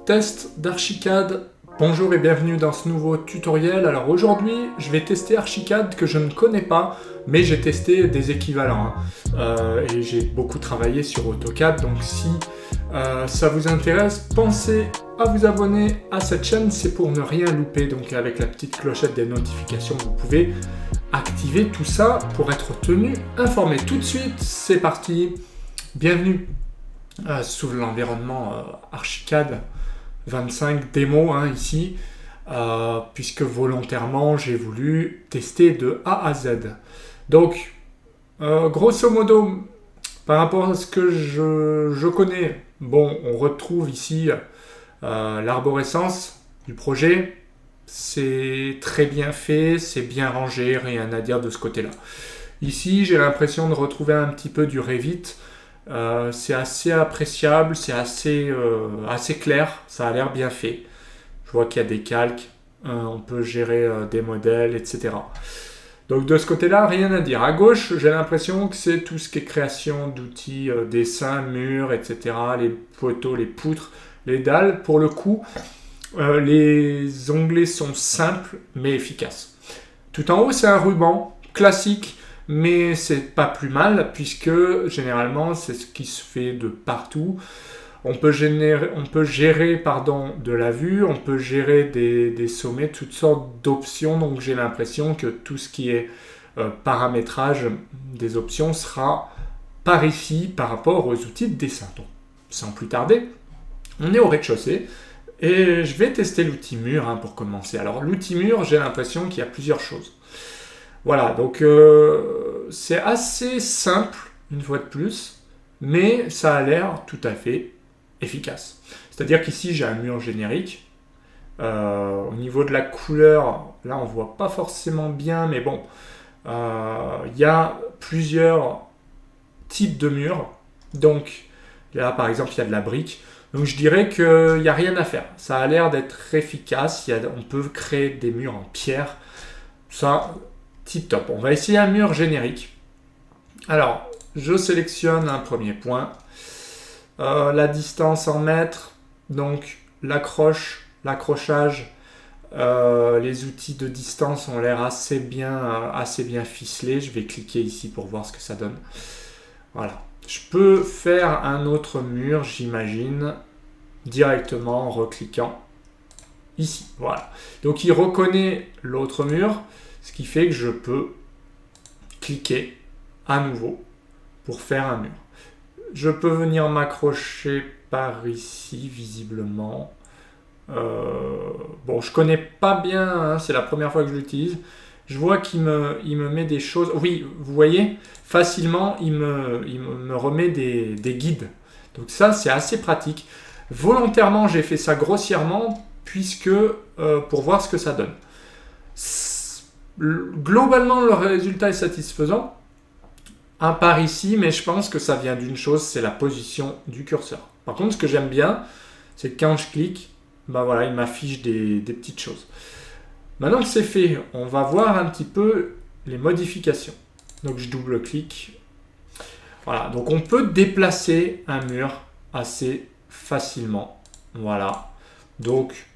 Test d'Archicad. Bonjour et bienvenue dans ce nouveau tutoriel. Alors aujourd'hui, je vais tester Archicad que je ne connais pas, mais j'ai testé des équivalents. Et j'ai beaucoup travaillé sur AutoCAD, donc si ça vous intéresse, pensez à vous abonner à cette chaîne, c'est pour ne rien louper. Donc avec la petite clochette des notifications, vous pouvez activer tout ça pour être tenu informé. Tout de suite, c'est parti. Bienvenue sous l'environnement Archicad 25 démo ici, puisque volontairement j'ai voulu tester de A à Z. Donc, grosso modo, par rapport à ce que je connais, bon, on retrouve ici l'arborescence du projet. C'est très bien fait, c'est bien rangé, rien à dire de ce côté-là. Ici, j'ai l'impression de retrouver un petit peu du Revit. C'est assez appréciable, c'est assez clair, ça a l'air bien fait. Je vois qu'il y a des calques, on peut gérer des modèles, etc. Donc de ce côté-là, rien à dire. À gauche, j'ai l'impression que c'est tout ce qui est création d'outils, dessins, murs, etc. Les poteaux, les poutres, les dalles. Pour le coup, les onglets sont simples mais efficaces. Tout en haut, c'est un ruban classique. Mais c'est pas plus mal, puisque généralement c'est ce qui se fait de partout. On peut gérer de la vue, on peut gérer des sommets, toutes sortes d'options. Donc j'ai l'impression que tout ce qui est paramétrage des options sera par ici par rapport aux outils de dessin. Donc sans plus tarder, on est au rez-de-chaussée. Et je vais tester l'outil mur pour commencer. Alors l'outil mur, j'ai l'impression qu'il y a plusieurs choses. Voilà, donc c'est assez simple, une fois de plus, mais ça a l'air tout à fait efficace. C'est-à-dire qu'ici, j'ai un mur générique. Au niveau de la couleur, là, on ne voit pas forcément bien, mais bon, il y a plusieurs types de murs. Donc, là, par exemple, il y a de la brique. Donc, je dirais qu'il n'y a rien à faire. Ça a l'air d'être efficace. On peut créer des murs en pierre. Ça... tip top. On va essayer un mur générique. Alors, je sélectionne un premier point. La distance en mètres. Donc, l'accrochage. Les outils de distance ont l'air assez bien ficelés. Je vais cliquer ici pour voir ce que ça donne. Voilà. Je peux faire un autre mur, j'imagine, directement en recliquant ici. Voilà. Donc, il reconnaît l'autre mur. Ce qui fait que je peux cliquer à nouveau pour faire un mur. Je peux venir m'accrocher par ici, visiblement. Bon, je connais pas bien, c'est la première fois que je l'utilise. Je vois qu'il me met des choses... Oui, vous voyez, facilement, il me remet des guides. Donc ça, c'est assez pratique. Volontairement, j'ai fait ça grossièrement, puisque pour voir ce que ça donne. Globalement, le résultat est satisfaisant, à part ici, mais je pense que ça vient d'une chose, c'est la position du curseur. Par contre, ce que j'aime bien, c'est que quand je clique, ben voilà, il m'affiche des petites choses. Maintenant que c'est fait, on va voir un petit peu les modifications. Donc je double-clique. Voilà, donc on peut déplacer un mur assez facilement. Voilà, donc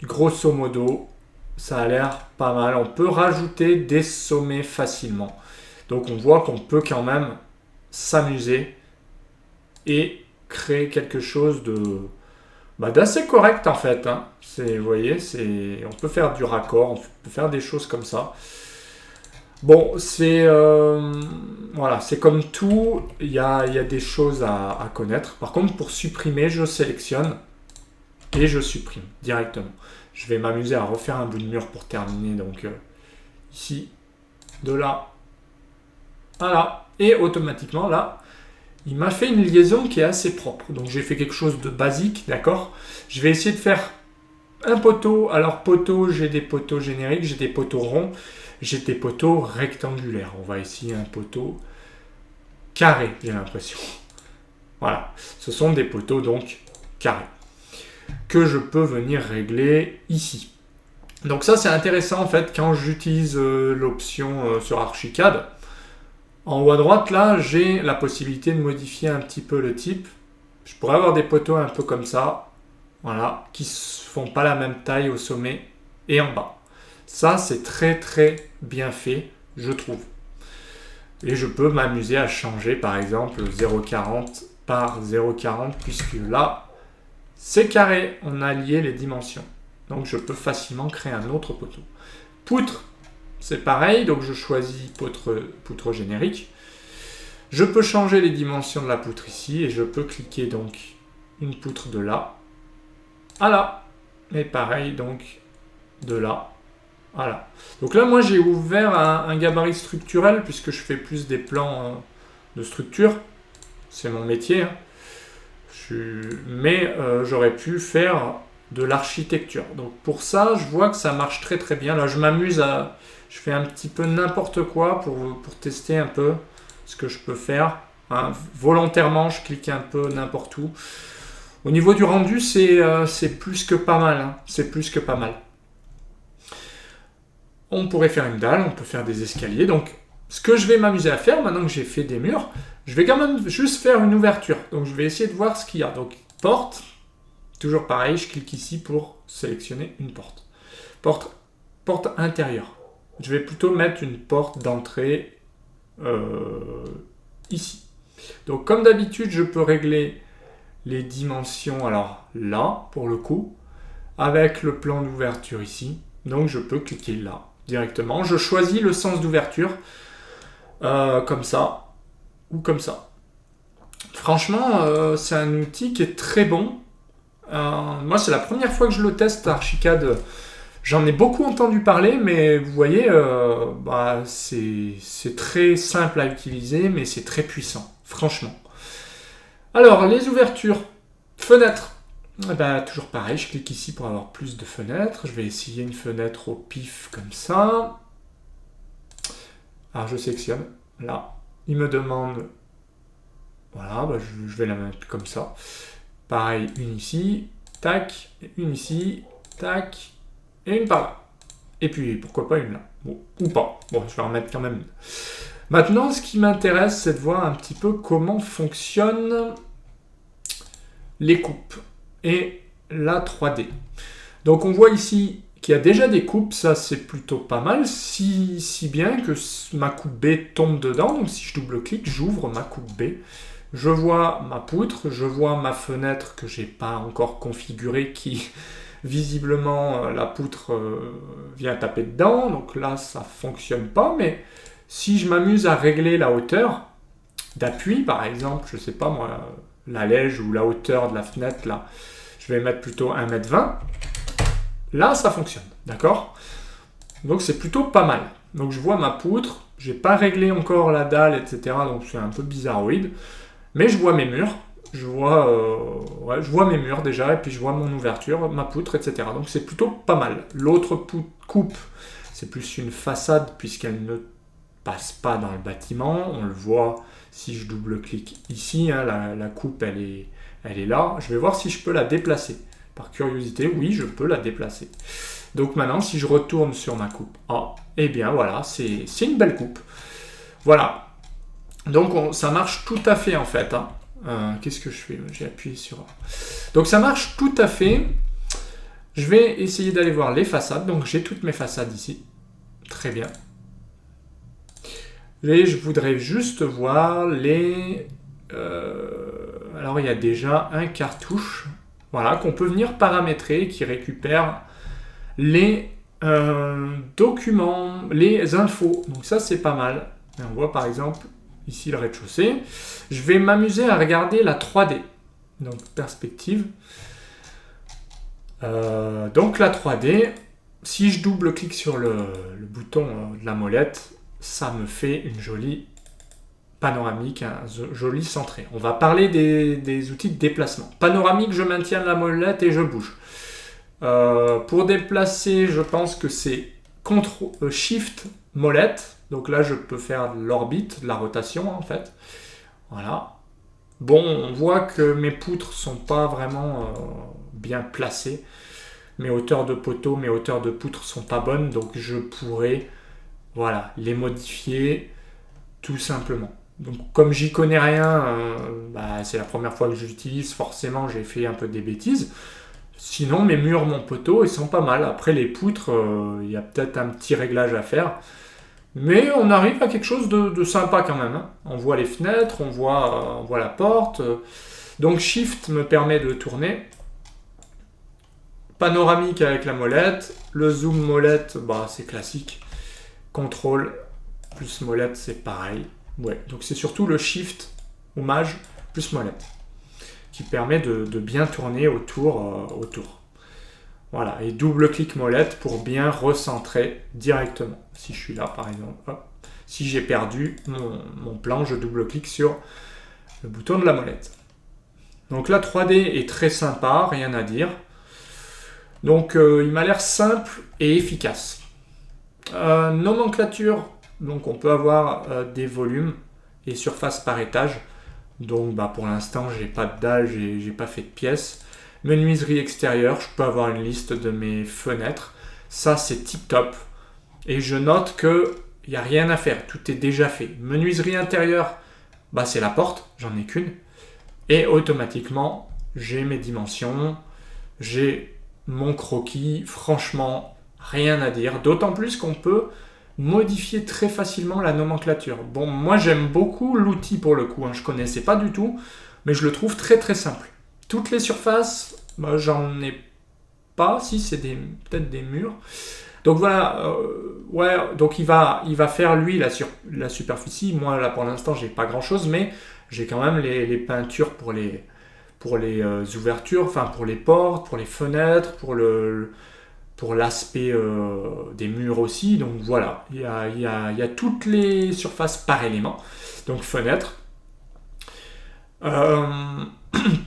grosso modo, ça a l'air pas mal. On peut rajouter des sommets facilement. Donc on voit qu'on peut quand même s'amuser et créer quelque chose d'assez correct en fait. Vous voyez, on peut faire du raccord, on peut faire des choses comme ça. Bon, voilà, c'est comme tout, il y a des choses à connaître. Par contre, pour supprimer, je sélectionne et je supprime directement. Je vais m'amuser à refaire un bout de mur pour terminer. Donc ici, de là à là. Et automatiquement, là, il m'a fait une liaison qui est assez propre. Donc j'ai fait quelque chose de basique, d'accord. Je vais essayer de faire un poteau. Alors poteau, j'ai des poteaux génériques, j'ai des poteaux ronds, j'ai des poteaux rectangulaires. On va essayer un poteau carré, j'ai l'impression. Voilà, ce sont des poteaux donc carrés que je peux venir régler ici. Donc ça c'est intéressant en fait quand j'utilise l'option sur Archicad. En haut à droite là j'ai la possibilité de modifier un petit peu le type. Je pourrais avoir des poteaux un peu comme ça. voilà, qui ne font pas la même taille au sommet et en bas. Ça, c'est très très bien fait, je trouve. Et je peux m'amuser à changer, par exemple, 0,40 par 0,40, puisque là, c'est carré, on a lié les dimensions. Donc, je peux facilement créer un autre poteau. Poutre, c'est pareil, donc je choisis poutre générique. Je peux changer les dimensions de la poutre ici, et je peux cliquer donc une poutre de là à là. Et pareil, donc, de là. Voilà. Donc là, moi, j'ai ouvert un gabarit structurel puisque je fais plus des plans de structure. C'est mon métier. Hein. Mais j'aurais pu faire de l'architecture. Donc pour ça, je vois que ça marche très très bien. Là, je m'amuse à... Je fais un petit peu n'importe quoi pour tester un peu ce que je peux faire. Hein. Volontairement, je clique un peu n'importe où. Au niveau du rendu, c'est plus que pas mal. Hein. C'est plus que pas mal. On pourrait faire une dalle, on peut faire des escaliers. Donc, ce que je vais m'amuser à faire, maintenant que j'ai fait des murs, je vais quand même juste faire une ouverture. Donc, je vais essayer de voir ce qu'il y a. Donc, porte, toujours pareil, je clique ici pour sélectionner une porte. Porte intérieure. Je vais plutôt mettre une porte d'entrée ici. Donc, comme d'habitude, je peux régler les dimensions, alors là, pour le coup, avec le plan d'ouverture ici. Donc, je peux cliquer là directement. Je choisis le sens d'ouverture comme ça ou comme ça. Franchement, c'est un outil qui est très bon. Moi, c'est la première fois que je le teste, Archicad. J'en ai beaucoup entendu parler, mais vous voyez, c'est très simple à utiliser, mais c'est très puissant, franchement. Alors, les ouvertures, fenêtres. Toujours pareil, je clique ici pour avoir plus de fenêtres. Je vais essayer une fenêtre au pif comme ça. Alors je sélectionne, là. Il me demande, voilà, je vais la mettre comme ça. Pareil, une ici, tac, une ici, tac, et une par là. Et puis pourquoi pas une là, bon, ou pas. Bon, je vais en mettre quand même une. Maintenant, ce qui m'intéresse, c'est de voir un petit peu comment fonctionnent les coupes et la 3D. Donc on voit ici qu'il y a déjà des coupes, ça c'est plutôt pas mal, si bien que ma coupe B tombe dedans. Donc si je double-clique, j'ouvre ma coupe B. Je vois ma poutre, je vois ma fenêtre que j'ai pas encore configurée qui visiblement la poutre vient taper dedans. Donc là ça fonctionne pas, mais si je m'amuse à régler la hauteur d'appui par exemple, je sais pas moi, l'allège ou la hauteur de la fenêtre là, je vais mettre plutôt 1,20 m. Là, ça fonctionne, d'accord? Donc, c'est plutôt pas mal. Donc, je vois ma poutre. J'ai pas réglé encore la dalle, etc. Donc, c'est un peu bizarroïde. Mais je vois mes murs. Je vois mes murs déjà. Et puis, je vois mon ouverture, ma poutre, etc. Donc, c'est plutôt pas mal. L'autre coupe, c'est plus une façade puisqu'elle ne passe pas dans le bâtiment. On le voit si je double-clique ici. Hein, la coupe, elle est là. Je vais voir si je peux la déplacer. Par curiosité, oui, je peux la déplacer. Donc maintenant, si je retourne sur ma coupe A, eh bien voilà, c'est une belle coupe. Voilà. Donc ça marche tout à fait en fait. Hein. Qu'est-ce que je fais? J'ai appuyé sur A. Donc ça marche tout à fait. Je vais essayer d'aller voir les façades. Donc j'ai toutes mes façades ici. Très bien. Et je voudrais juste voir les... alors il y a déjà un cartouche. Voilà, qu'on peut venir paramétrer, qui récupère les documents, les infos. Donc ça, c'est pas mal. Et on voit par exemple ici le rez-de-chaussée. Je vais m'amuser à regarder la 3D. Donc perspective. Donc la 3D, si je double-clique sur le bouton de la molette, ça me fait une jolie panoramique, un joli centré. On va parler des outils de déplacement. Panoramique, je maintiens la molette et je bouge. Pour déplacer, je pense que c'est Shift molette. Donc là, je peux faire de l'orbite, de la rotation en fait. Voilà. Bon, on voit que mes poutres sont pas vraiment bien placées. Mes hauteurs de poteau, mes hauteurs de poutres sont pas bonnes. Donc je pourrais les modifier tout simplement. Donc comme j'y connais rien, c'est la première fois que je l'utilise, forcément j'ai fait un peu des bêtises. Sinon, mes murs, mon poteau, ils sont pas mal. Après, les poutres, il y a peut-être un petit réglage à faire. Mais on arrive à quelque chose de sympa quand même, hein. On voit les fenêtres, on voit la porte. Donc Shift me permet de tourner. Panoramique avec la molette. Le zoom molette, bah, c'est classique. Contrôle plus molette, c'est pareil. Ouais, donc c'est surtout le Shift ou Maj plus molette qui permet de bien tourner autour. Voilà, et double-clic molette pour bien recentrer directement. Si je suis là, par exemple, hop. Si j'ai perdu mon plan, je double-clique sur le bouton de la molette. Donc la 3D est très sympa, rien à dire. Donc il m'a l'air simple et efficace. Nomenclature, donc on peut avoir des volumes et surfaces par étage. Donc bah, pour l'instant, j'ai pas de dalle, j'ai pas fait de pièces. Menuiserie extérieure, je peux avoir une liste de mes fenêtres. Ça, c'est tip top. Et je note qu'il n'y a rien à faire, tout est déjà fait. Menuiserie intérieure, bah, c'est la porte, j'en ai qu'une. Et automatiquement, j'ai mes dimensions, j'ai mon croquis. Franchement, rien à dire. D'autant plus qu'on peut modifier très facilement la nomenclature. Bon, moi, j'aime beaucoup l'outil pour le coup, hein. Je ne connaissais pas du tout, mais je le trouve très très simple. Toutes les surfaces, bah, j'en ai pas. Si, c'est peut-être des murs. Donc voilà, ouais, donc il va faire lui la superficie. Moi là pour l'instant j'ai pas grand chose, mais j'ai quand même les peintures pour les ouvertures, enfin pour les portes, pour les fenêtres, pour l'aspect des murs aussi. Donc voilà, il y a toutes les surfaces par élément. Donc fenêtre,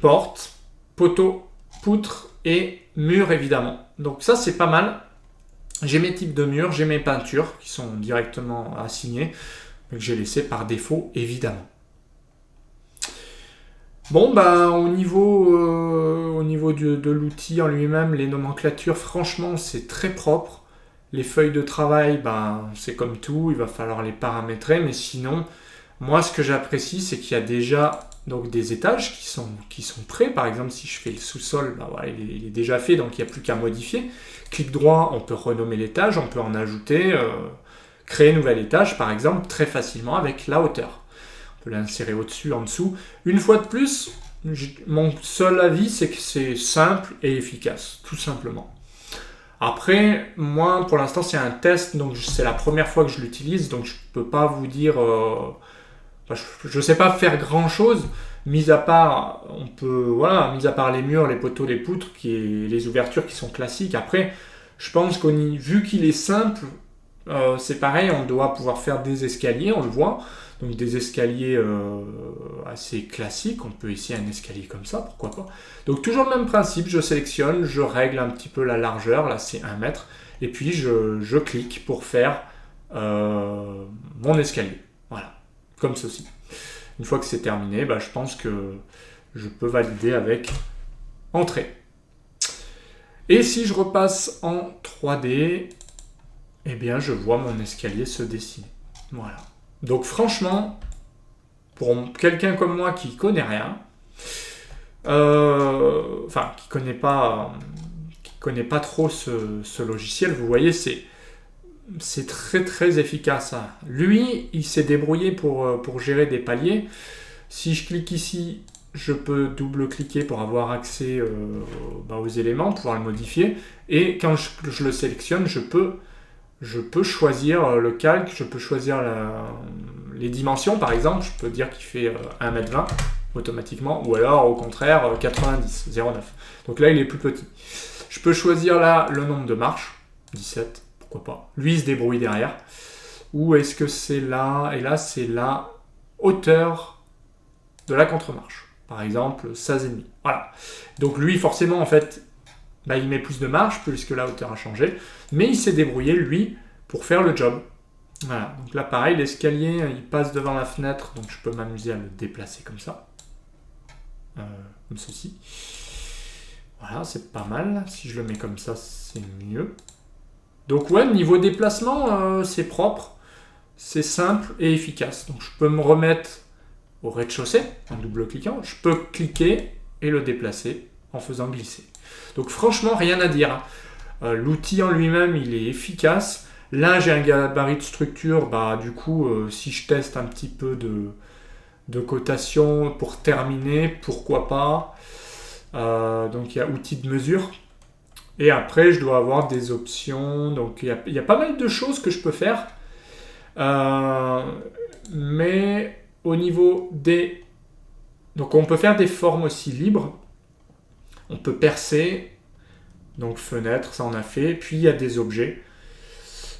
porte, poteau, poutre et mur évidemment. Donc ça c'est pas mal. J'ai mes types de murs, j'ai mes peintures qui sont directement assignées, mais que j'ai laissées par défaut évidemment. Bon, bah, au niveau de l'outil en lui-même, les nomenclatures, franchement, c'est très propre. Les feuilles de travail, ben, c'est comme tout, il va falloir les paramétrer, mais sinon, moi, ce que j'apprécie, c'est qu'il y a déjà donc, des étages qui sont prêts. Par exemple, si je fais le sous-sol, ben, voilà, il est déjà fait, donc il n'y a plus qu'à modifier. Clic droit, on peut renommer l'étage, on peut en ajouter, créer un nouvel étage, par exemple, très facilement avec la hauteur. On peut l'insérer au-dessus, en dessous. Une fois de plus, mon seul avis, c'est que c'est simple et efficace, tout simplement. Après, moi, pour l'instant, c'est un test, donc c'est la première fois que je l'utilise, donc je ne peux pas vous dire... je ne sais pas faire grand-chose, mis à part les murs, les poteaux, les poutres, les ouvertures qui sont classiques. Après, je pense vu qu'il est simple, c'est pareil, on doit pouvoir faire des escaliers, on le voit. Donc des escaliers assez classiques, on peut essayer un escalier comme ça, pourquoi pas. Donc toujours le même principe, je sélectionne, je règle un petit peu la largeur, là c'est 1 mètre, et puis je clique pour faire mon escalier. Voilà, comme ceci. Une fois que c'est terminé, bah, je pense que je peux valider avec Entrée. Et si je repasse en 3D, eh bien je vois mon escalier se dessiner. Voilà. Donc franchement, pour quelqu'un comme moi qui connaît rien, qui connaît pas trop ce logiciel, vous voyez, c'est très très efficace, hein. Lui, il s'est débrouillé pour gérer des paliers. Si je clique ici, je peux double-cliquer pour avoir accès aux éléments, pouvoir le modifier. Et quand je le sélectionne, je peux choisir le calque, je peux choisir les dimensions, par exemple. Je peux dire qu'il fait 1m20 automatiquement, ou alors au contraire 90, 0,9. Donc là, il est plus petit. Je peux choisir là le nombre de marches, 17, pourquoi pas. Lui, il se débrouille derrière. Ou est-ce que c'est là? Et là, c'est la hauteur de la contre-marche. Par exemple, 16,5. Voilà. Donc lui, forcément, en fait, il met plus de marche, puisque la hauteur a changé. Mais il s'est débrouillé, lui, pour faire le job. Voilà. Donc là, pareil, l'escalier, il passe devant la fenêtre, donc je peux m'amuser à le déplacer comme ça. Comme ceci. Voilà, c'est pas mal. Si je le mets comme ça, c'est mieux. Donc ouais, niveau déplacement, c'est propre, c'est simple et efficace. Donc je peux me remettre au rez-de-chaussée en double-cliquant. Je peux cliquer et le déplacer en faisant glisser. Donc franchement, rien à dire. L'outil en lui-même, il est efficace. Là, j'ai un gabarit de structure. Du coup, si je teste un petit peu de cotation pour terminer, pourquoi pas. Donc il y a outils de mesure. Et après, je dois avoir des options. Donc il y a pas mal de choses que je peux faire. Mais au niveau des... Donc on peut faire des formes aussi libres. On peut percer. Donc fenêtre, ça on a fait. Puis il y a des objets.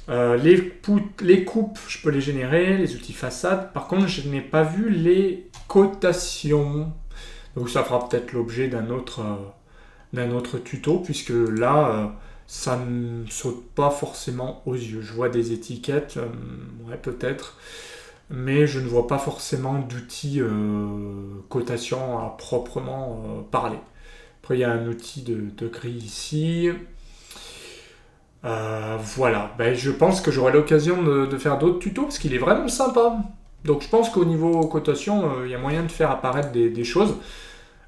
Les coupes, je peux les générer. Les outils façade. Par contre, je n'ai pas vu les cotations. Donc ça fera peut-être l'objet d'un autre tuto. Puisque là, ça ne saute pas forcément aux yeux. Je vois des étiquettes. Ouais, peut-être. Mais je ne vois pas forcément d'outils cotation à proprement parler. Après, il y a un outil de grille ici. Voilà. Je pense que j'aurai l'occasion de faire d'autres tutos parce qu'il est vraiment sympa. Donc, je pense qu'au niveau cotation, il y a moyen de faire apparaître des choses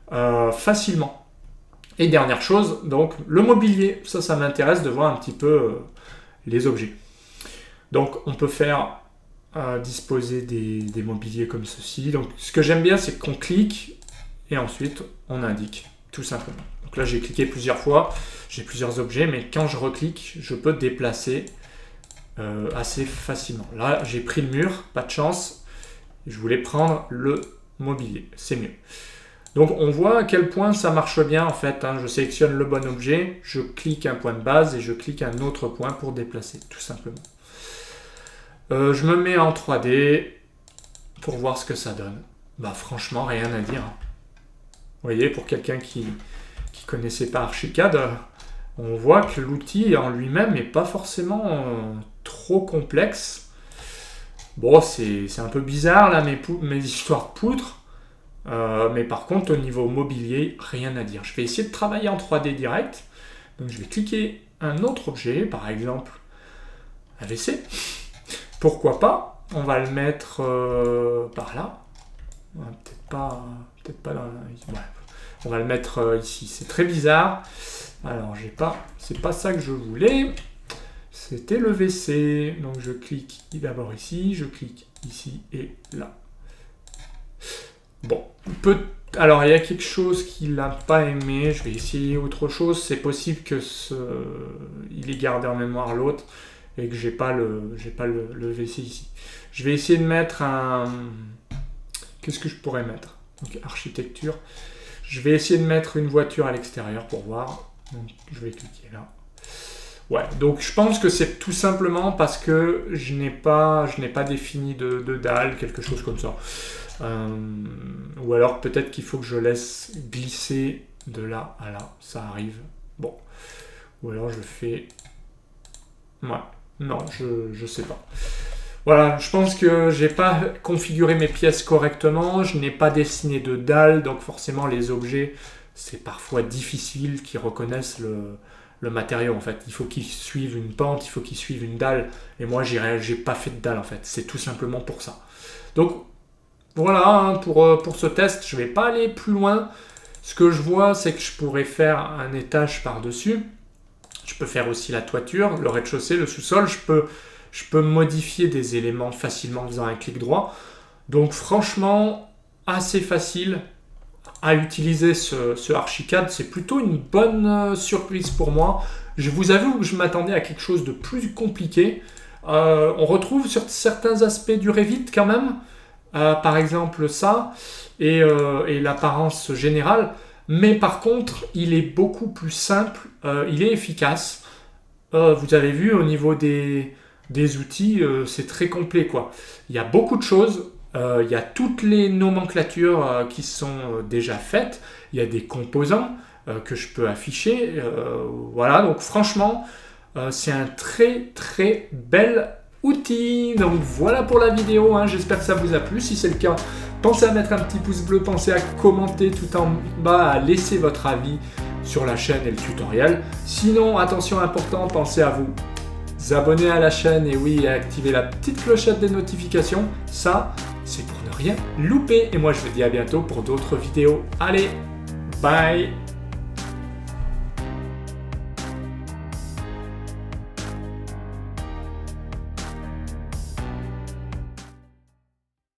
facilement. Et dernière chose, donc, le mobilier. Ça m'intéresse de voir un petit peu les objets. Donc, on peut faire disposer des mobiliers comme ceci. Donc, ce que j'aime bien, c'est qu'on clique et ensuite, on indique. Tout simplement. Donc là, j'ai cliqué plusieurs fois, j'ai plusieurs objets, mais quand je reclique, je peux déplacer assez facilement. Là, j'ai pris le mur, pas de chance. Je voulais prendre le mobilier, c'est mieux. Donc, on voit à quel point ça marche bien en fait. Je sélectionne le bon objet, je clique un point de base et je clique un autre point pour déplacer, tout simplement. Je me mets en 3D pour voir ce que ça donne. Franchement, rien à dire. Vous voyez, pour quelqu'un qui connaissait pas Archicad, on voit que l'outil en lui-même n'est pas forcément trop complexe. Bon, c'est un peu bizarre là, mes histoires de poutres. Mais par contre, au niveau mobilier, rien à dire. Je vais essayer de travailler en 3D direct. Donc, je vais cliquer un autre objet, par exemple un WC. Pourquoi pas? On va le mettre par là. Peut-être pas dans la... Ouais. On va le mettre ici. C'est très bizarre. Alors, c'est pas ça que je voulais. C'était le WC. Donc, je clique d'abord ici. Je clique ici et là. Bon. Alors, il y a quelque chose qu'il n'a pas aimé. Je vais essayer autre chose. C'est possible que il ait gardé en mémoire l'autre et que j'ai pas le WC ici. Je vais essayer de mettre un... Qu'est-ce que je pourrais mettre? Donc, architecture. Je vais essayer de mettre une voiture à l'extérieur pour voir. Donc, je vais cliquer là. Ouais, donc je pense que c'est tout simplement parce que je n'ai pas défini de dalle, quelque chose comme ça. Ou alors peut-être qu'il faut que je laisse glisser de là à là. Ça arrive. Bon. Ou alors je fais... Ouais. Non, je sais pas. Voilà, je pense que j'ai pas configuré mes pièces correctement, je n'ai pas dessiné de dalle, donc forcément les objets, c'est parfois difficile qu'ils reconnaissent le matériau en fait. Il faut qu'ils suivent une pente, il faut qu'ils suivent une dalle, et moi j'ai pas fait de dalle en fait, c'est tout simplement pour ça. Donc voilà, pour ce test, je vais pas aller plus loin. Ce que je vois, c'est que je pourrais faire un étage par-dessus. Je peux faire aussi la toiture, le rez-de-chaussée, le sous-sol, je peux modifier des éléments facilement en faisant un clic droit. Donc franchement, assez facile à utiliser ce Archicad. C'est plutôt une bonne surprise pour moi. Je vous avoue que je m'attendais à quelque chose de plus compliqué. On retrouve sur certains aspects du Revit quand même. Par exemple ça, et l'apparence générale. Mais par contre, il est beaucoup plus simple, il est efficace. Vous avez vu au niveau des outils, c'est très complet quoi. Il y a beaucoup de choses, il y a toutes les nomenclatures qui sont déjà faites, il y a des composants que je peux afficher, voilà, donc franchement, c'est un très très bel outil. Donc voilà pour la vidéo, hein. J'espère que ça vous a plu. Si c'est le cas, pensez à mettre un petit pouce bleu, pensez à commenter tout en bas, à laisser votre avis sur la chaîne et le tutoriel. Sinon, attention important, pensez à vous abonner à la chaîne et oui, à activer la petite clochette des notifications. Ça, c'est pour ne rien louper. Et moi, je vous dis à bientôt pour d'autres vidéos. Allez, bye!